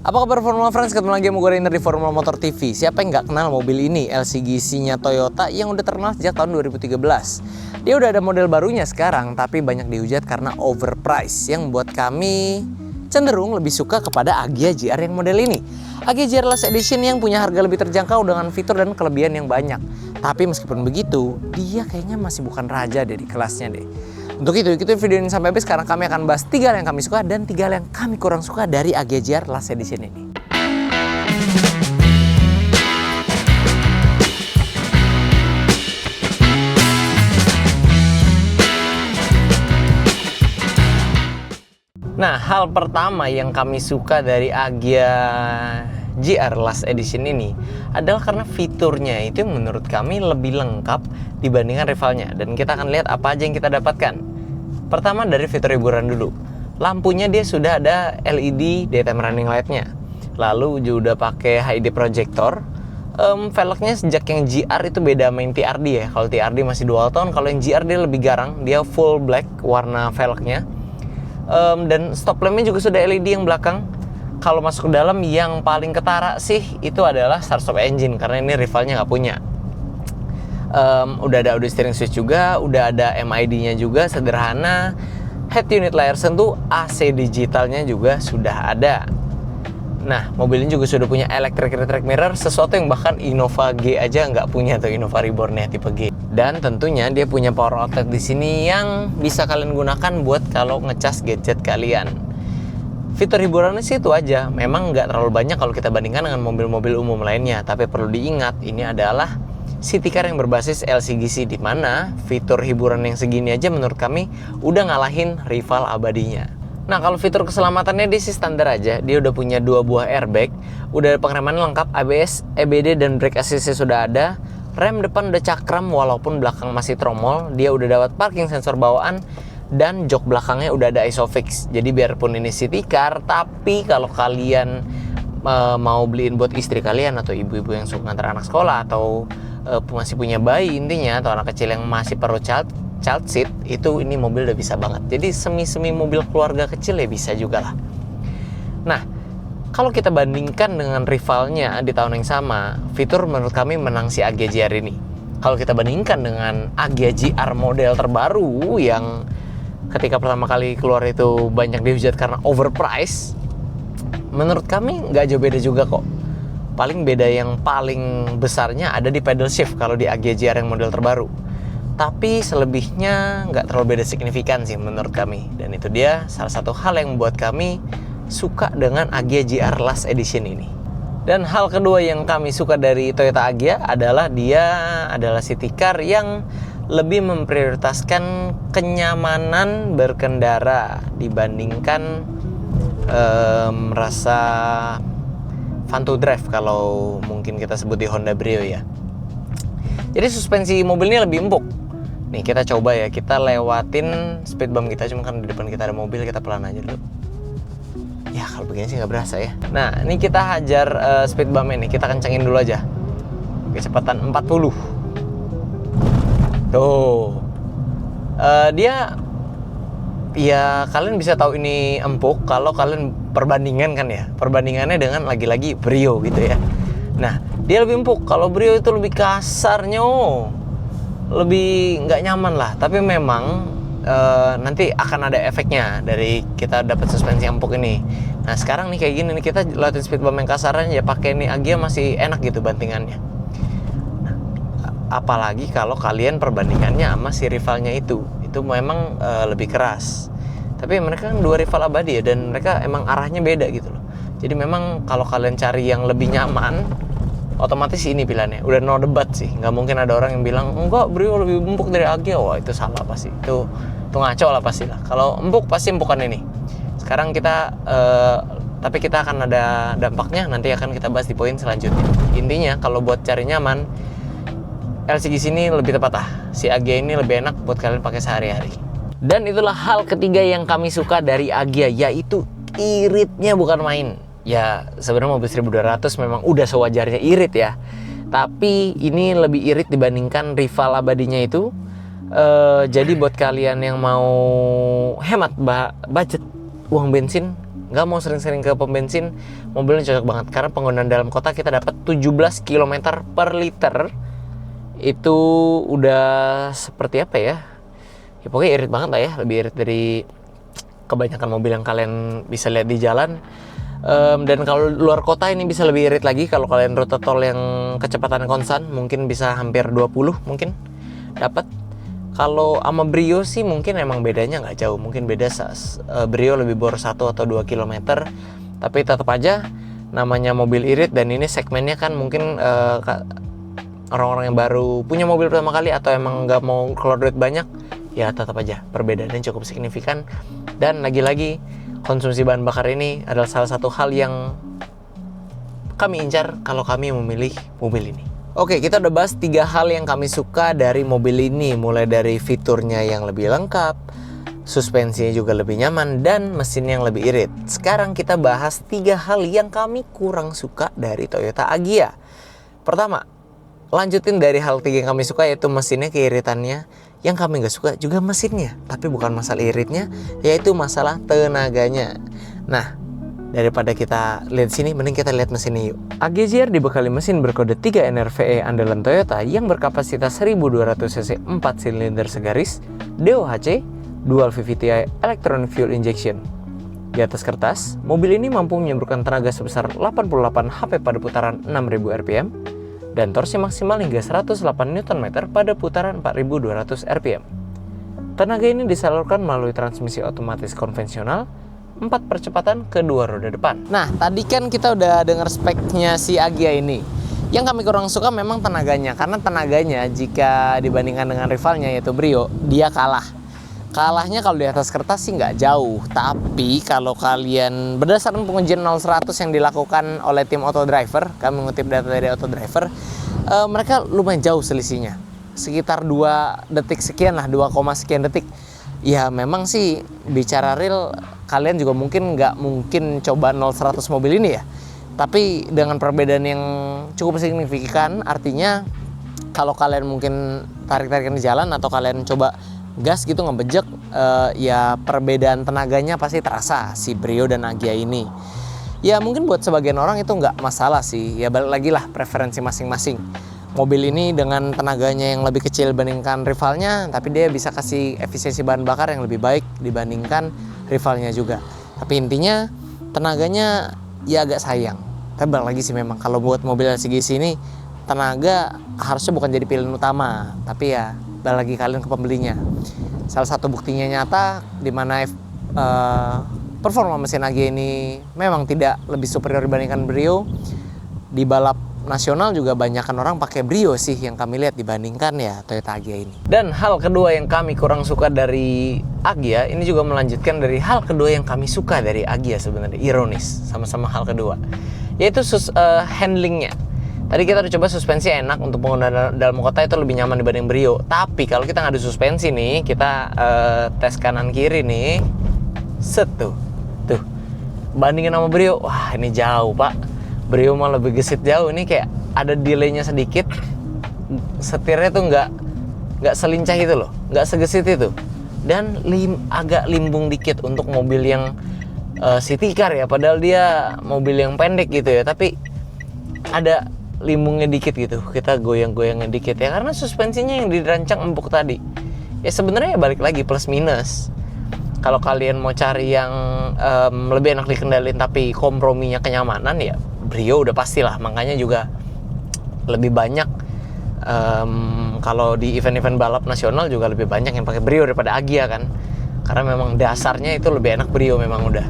Apa kabar Formula Friends? Ketemu lagi sama gue Rainer di Formula Motor TV. Siapa yang nggak kenal mobil ini? LCGC-nya Toyota yang udah terkenal sejak tahun 2013. Dia udah ada model barunya sekarang, tapi banyak dihujat karena overprice, yang membuat kami cenderung lebih suka kepada Agya GR yang model ini. Agya GR Last Edition yang punya harga lebih terjangkau dengan fitur dan kelebihan yang banyak. Tapi meskipun begitu, dia kayaknya masih bukan raja dari kelasnya deh. Untuk itu, ikutin video ini sampai habis karena kami akan bahas 3 hal yang kami suka dan 3 hal yang kami kurang suka dari Agya GR Last Edition ini. Nah, hal pertama yang kami suka dari Agya GR Last Edition ini adalah karena fiturnya itu menurut kami lebih lengkap dibandingkan rivalnya. Dan kita akan lihat apa aja yang kita dapatkan. Pertama dari fitur hiburan dulu. Lampunya dia sudah ada LED daytime running light-nya. Lalu juga pakai HID projector. Velgnya sejak yang GR itu beda sama yang TRD ya. Kalau TRD masih dual tone, kalau yang GR dia lebih garang, dia full black warna velgnya. Dan stop lampnya juga sudah LED yang belakang. Kalau masuk ke dalam yang paling ketara sih itu adalah start stop engine karena ini rivalnya nggak punya. Udah ada audio steering switch juga, udah ada MID-nya juga sederhana. Head unit layar sentuh, AC digitalnya juga sudah ada. Nah, mobil ini juga sudah punya electric rear mirror, sesuatu yang bahkan Innova G aja nggak punya tuh, Innova Reborn-nya tipe G. Dan tentunya dia punya power outlet di sini yang bisa kalian gunakan buat kalau ngecas gadget kalian. Fitur hiburannya sih itu aja, memang nggak terlalu banyak kalau kita bandingkan dengan mobil-mobil umum lainnya. Tapi perlu diingat, ini adalah city car yang berbasis LCGC, di mana fitur hiburan yang segini aja menurut kami udah ngalahin rival abadinya. Nah, kalau fitur keselamatannya dia sih standar aja. Dia udah punya 2 buah airbag, udah pengereman lengkap, ABS, EBD dan brake assist sudah ada. Rem depan udah cakram walaupun belakang masih tromol. Dia udah dapat parking sensor bawaan dan jok belakangnya udah ada ISOFIX. Jadi biarpun ini city car, tapi kalau kalian mau beliin buat istri kalian atau ibu-ibu yang suka ngantar anak sekolah atau masih punya bayi intinya, atau anak kecil yang masih perlu child seat, itu ini mobil udah bisa banget. Jadi semi mobil keluarga kecil ya bisa juga lah. Nah, kalau kita bandingkan dengan rivalnya di tahun yang sama, fitur menurut kami menang si Agya GR ini. Kalau kita bandingkan dengan Agya GR model terbaru yang ketika pertama kali keluar itu banyak dihujat karena overprice, menurut kami nggak jauh beda juga kok. Paling beda yang paling besarnya ada di pedal shift kalau di Agya GR yang model terbaru. Tapi selebihnya nggak terlalu beda signifikan sih menurut kami. Dan itu dia salah satu hal yang membuat kami suka dengan Agya GR Last Edition ini. Dan hal kedua yang kami suka dari Toyota Agya adalah dia adalah city car yang lebih memprioritaskan kenyamanan berkendara dibandingkan rasa fun to drive kalau mungkin kita sebut di Honda Brio ya. Jadi suspensi mobil ini lebih empuk. Nih kita coba ya, kita lewatin speed bump kita, cuma kan di depan kita ada mobil, kita pelan aja dulu. Ya kalau begini sih nggak berasa ya. Nah ini kita hajar speed bump ini, kita kencengin dulu aja. Kecepatan 40. Tuh. Dia ya kalian bisa tahu ini empuk kalau kalian perbandingan kan ya. Perbandingannya dengan lagi-lagi Brio gitu ya. Nah, dia lebih empuk. Kalau Brio itu lebih kasarnya, lebih nggak nyaman lah. Tapi memang nanti akan ada efeknya dari kita dapat suspensi empuk ini. Nah, sekarang nih kayak gini nih, kita latih speed bump yang kasaran ya pakai ini Agya masih enak gitu bantingannya. Nah, apalagi kalau kalian perbandingannya sama si rivalnya itu memang lebih keras. Tapi mereka kan 2 rival abadi ya, dan mereka emang arahnya beda gitu loh. Jadi memang kalau kalian cari yang lebih nyaman, otomatis ini pilihannya. Udah no debat sih. Nggak mungkin ada orang yang bilang enggak, Brio lebih empuk dari Agya. Wah itu salah pasti. Itu ngaco lah pastilah. Kalau empuk pasti empukan ini. Sekarang kita tapi kita akan ada dampaknya, nanti akan kita bahas di poin selanjutnya. Intinya kalau buat cari nyaman, LCGC ini lebih tepat lah. Si Agya ini lebih enak buat kalian pakai sehari-hari. Dan itulah hal ketiga yang kami suka dari Agya, yaitu iritnya bukan main. Ya sebenarnya mobil 1200 memang udah sewajarnya irit ya. Tapi ini lebih irit dibandingkan rival abadinya itu. Jadi buat kalian yang mau hemat budget uang bensin, nggak mau sering-sering ke pom bensin, mobilnya cocok banget karena penggunaan dalam kota kita dapat 17 km per liter. Itu udah seperti apa ya? Ya pokoknya irit banget lah ya, lebih irit dari kebanyakan mobil yang kalian bisa lihat di jalan. Dan kalau luar kota ini bisa lebih irit lagi. Kalau kalian rute tol yang kecepatan konstan mungkin bisa hampir 20 mungkin dapat. Kalau sama Brio sih mungkin emang bedanya nggak jauh, mungkin beda Brio lebih bor 1 atau 2 km. Tapi tetap aja namanya mobil irit, dan ini segmennya kan mungkin orang-orang yang baru punya mobil pertama kali atau emang nggak mau keluar duit banyak, ya tetap aja perbedaannya cukup signifikan. Dan lagi-lagi konsumsi bahan bakar ini adalah salah satu hal yang kami incar kalau kami memilih mobil ini. Oke, kita udah bahas 3 hal yang kami suka dari mobil ini, mulai dari fiturnya yang lebih lengkap, suspensinya juga lebih nyaman, dan mesin yang lebih irit. Sekarang kita bahas 3 hal yang kami kurang suka dari Toyota Agya. Pertama, lanjutin dari hal 3 yang kami suka, yaitu mesinnya, keiritannya. Yang kami nggak suka juga mesinnya, tapi bukan masalah iritnya, yaitu masalah tenaganya. Nah, daripada kita lihat sini, mending kita lihat mesinnya yuk. Agya ZR dibekali mesin berkode 3 NRVE andalan Toyota yang berkapasitas 1200 cc 4 silinder segaris, DOHC, Dual VVTi Electronic Fuel Injection. Di atas kertas, mobil ini mampu menyemburkan tenaga sebesar 88 HP pada putaran 6000 rpm, dan torsi maksimal hingga 108 Nm pada putaran 4200 rpm. Tenaga ini disalurkan melalui transmisi otomatis konvensional 4 percepatan kedua roda depan. Nah, tadi kan kita udah dengar speknya si Agya ini. Yang kami kurang suka memang tenaganya, karena tenaganya jika dibandingkan dengan rivalnya yaitu Brio, dia kalah. Kalahnya kalau di atas kertas sih nggak jauh, tapi kalau kalian berdasarkan pengujian 0-100 yang dilakukan oleh tim Autodriver, kami mengutip data dari Autodriver, mereka lumayan jauh selisihnya, sekitar 2 detik sekian lah, 2, sekian detik. Ya memang sih bicara real, kalian juga mungkin nggak mungkin coba 0-100 mobil ini ya, tapi dengan perbedaan yang cukup signifikan. Artinya kalau kalian mungkin tarik-tarikan di jalan atau kalian coba gas gitu ngebejek, ya perbedaan tenaganya pasti terasa si Brio dan Agya ini. Ya mungkin buat sebagian orang itu nggak masalah sih, ya balik lagi lah preferensi masing-masing. Mobil ini dengan tenaganya yang lebih kecil dibandingkan rivalnya, tapi dia bisa kasih efisiensi bahan bakar yang lebih baik dibandingkan rivalnya juga. Tapi intinya tenaganya ya agak sayang. Tapi balik lagi sih, memang kalau buat mobil LCGC ini tenaga harusnya bukan jadi pilihan utama, tapi ya balik lagi kalian ke pembelinya. Salah satu buktinya nyata di mana performa mesin Agya ini memang tidak lebih superior dibandingkan Brio. Di balap nasional juga banyakkan orang pakai Brio sih yang kami lihat dibandingkan ya Toyota Agya ini. Dan hal kedua yang kami kurang suka dari Agya ini juga melanjutkan dari hal kedua yang kami suka dari Agya, sebenarnya ironis, sama-sama hal kedua, yaitu handlingnya. Tadi kita udah coba suspensi enak, untuk pengguna dalam kota itu lebih nyaman dibanding Brio. Tapi kalau kita nggak ada suspensi nih, kita tes kanan kiri nih, tuh bandingin sama Brio, wah ini jauh pak. Brio mah lebih gesit jauh, ini kayak ada delaynya sedikit, setirnya tuh nggak selincah itu loh, nggak segesit itu, dan agak limbung dikit untuk mobil yang city car ya, padahal dia mobil yang pendek gitu ya, tapi ada limbungnya dikit gitu, kita goyang-goyangnya dikit ya, karena suspensinya yang dirancang empuk tadi. Ya sebenarnya balik lagi plus minus. Kalau kalian mau cari yang lebih enak dikendalin tapi komprominya kenyamanan, ya Brio udah pastilah. Makanya juga lebih banyak kalau di event-event balap nasional juga lebih banyak yang pakai Brio daripada Agya kan, karena memang dasarnya itu lebih enak Brio memang udah.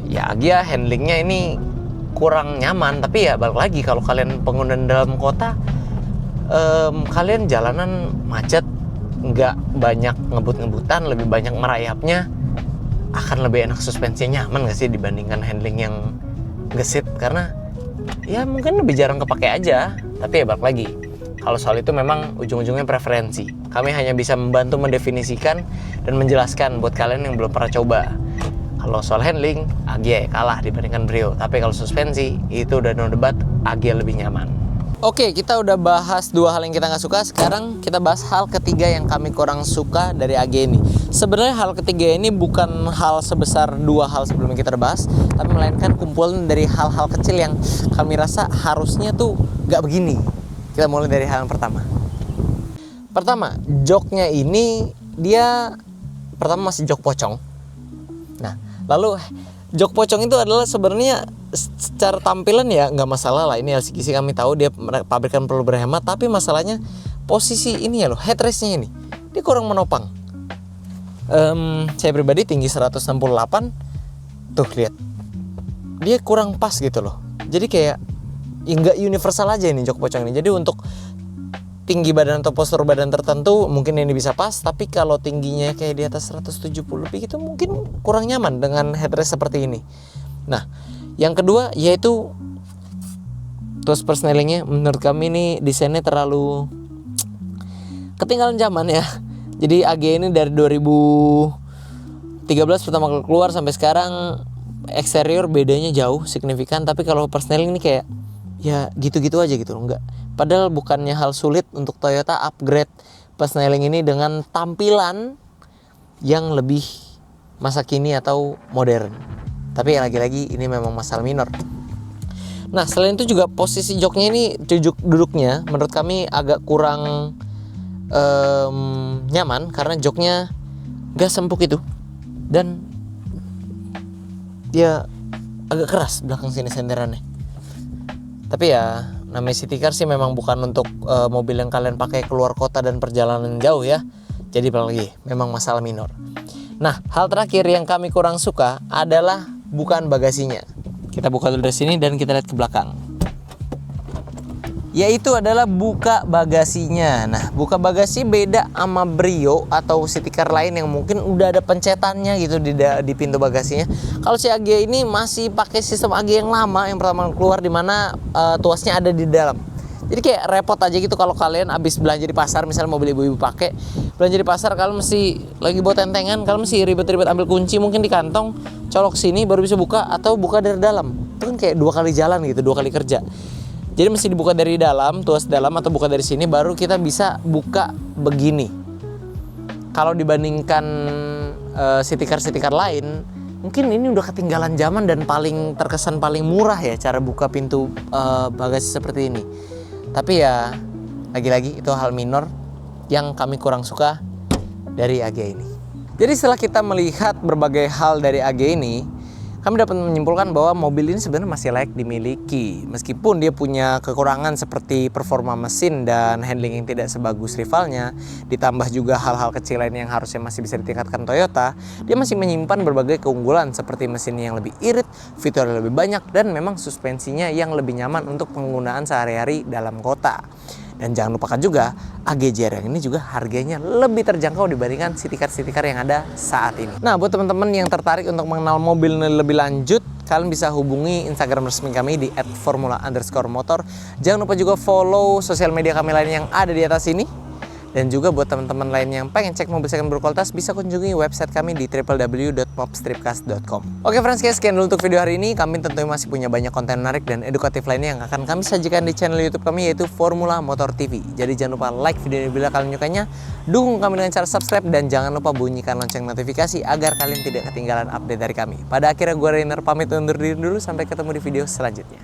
Ya Agya handlingnya ini kurang nyaman, tapi ya balik lagi kalau kalian pengguna dalam kota, kalian jalanan macet, nggak banyak ngebut-ngebutan, lebih banyak merayapnya, akan lebih enak suspensinya nyaman nggak sih dibandingkan handling yang gesit, karena ya mungkin lebih jarang kepake aja. Tapi ya balik lagi, kalau soal itu memang ujung-ujungnya preferensi. Kami hanya bisa membantu mendefinisikan dan menjelaskan buat kalian yang belum pernah coba. Kalau soal handling, Agya kalah dibandingkan Brio. Tapi kalau suspensi, itu udah no debat, Agya lebih nyaman. Oke, kita udah bahas 2 hal yang kita nggak suka. Sekarang kita bahas hal ketiga yang kami kurang suka dari Agya ini. sebenarnya hal ketiga ini bukan hal sebesar dua hal sebelumnya kita udah bahas, tapi melainkan kumpulan dari hal-hal kecil yang kami rasa harusnya tuh gak begini. Kita mulai dari hal yang pertama. Pertama, joknya ini dia pertama masih jok pocong. Nah, lalu jok pocong itu adalah sebenarnya secara tampilan ya nggak masalah lah. Ini LCGC kami tahu dia pabrikan perlu berhemat, tapi masalahnya posisi ini ya loh, headrestnya ini dia kurang menopang. Saya pribadi tinggi 168, tuh lihat dia kurang pas gitu loh. Jadi kayak ya nggak universal aja ini jok pocong ini. Jadi untuk tinggi badan atau postur badan tertentu mungkin ini bisa pas, tapi kalau tingginya kayak di atas 170 lebih itu mungkin kurang nyaman dengan headrest seperti ini. Nah, yang kedua yaitu tuas persnelingnya. Menurut kami ini desainnya terlalu ketinggalan zaman ya. Jadi AG ini dari 2013 pertama kali keluar sampai sekarang eksterior bedanya jauh signifikan, tapi kalau persneling ini kayak ya gitu-gitu aja gitu loh, enggak. Padahal bukannya hal sulit untuk Toyota upgrade persneling ini dengan tampilan yang lebih masa kini atau modern. Tapi lagi-lagi ini memang masalah minor. Nah, selain itu juga posisi joknya ini, duduknya menurut kami agak kurang nyaman karena joknya gak sempuk itu dan dia agak keras belakang sini senderannya. Tapi ya namanya city car sih memang bukan untuk mobil yang kalian pakai keluar kota dan perjalanan jauh ya. Jadi lagi memang masalah minor. Nah, hal terakhir yang kami kurang suka adalah bukaan bagasinya. Kita buka dulu dari sini dan kita lihat ke belakang. Yaitu adalah buka bagasinya. Nah, buka bagasi beda sama Brio atau city car lain yang mungkin udah ada pencetannya gitu di pintu bagasinya. Kalau si AG ini masih pakai sistem AG yang lama yang pertama keluar, di mana tuasnya ada di dalam. Jadi kayak repot aja gitu kalau kalian abis belanja di pasar, misalnya mobil ibu-ibu pakai belanja di pasar, kalian mesti lagi bawa tentengan, kalian mesti ribet-ribet ambil kunci mungkin di kantong, colok sini baru bisa buka, atau buka dari dalam. Itu kan kayak 2 kali jalan gitu, 2 kali kerja. Jadi mesti dibuka dari dalam, tuas dalam, atau buka dari sini baru kita bisa buka begini. Kalau dibandingkan city car lain, mungkin ini udah ketinggalan zaman dan paling terkesan paling murah ya cara buka pintu bagasi seperti ini. Tapi ya lagi-lagi itu hal minor yang kami kurang suka dari AG ini. Jadi setelah kita melihat berbagai hal dari AG ini, kami dapat menyimpulkan bahwa mobil ini sebenarnya masih layak dimiliki. Meskipun dia punya kekurangan seperti performa mesin dan handling yang tidak sebagus rivalnya, ditambah juga hal-hal kecil lain yang harusnya masih bisa ditingkatkan Toyota, dia masih menyimpan berbagai keunggulan seperti mesin yang lebih irit, fitur yang lebih banyak, dan memang suspensinya yang lebih nyaman untuk penggunaan sehari-hari dalam kota. Dan jangan lupakan juga AGJR yang ini juga harganya lebih terjangkau dibandingkan city car yang ada saat ini. Nah, buat teman-teman yang tertarik untuk mengenal mobil ini lebih lanjut, kalian bisa hubungi Instagram resmi kami di @formula_motor. Jangan lupa juga follow sosial media kami lain yang ada di atas ini. Dan juga buat teman-teman lain yang pengen cek mobil second berkualitas, bisa kunjungi website kami di www.popstripcast.com. Oke friends, sekian dulu untuk video hari ini. Kami tentunya masih punya banyak konten menarik dan edukatif lainnya yang akan kami sajikan di channel YouTube kami, yaitu Formula Motor TV. Jadi jangan lupa like video ini bila kalian menyukainya, dukung kami dengan cara subscribe, dan jangan lupa bunyikan lonceng notifikasi agar kalian tidak ketinggalan update dari kami. Pada akhirnya gue Rainer pamit undur diri dulu, sampai ketemu di video selanjutnya.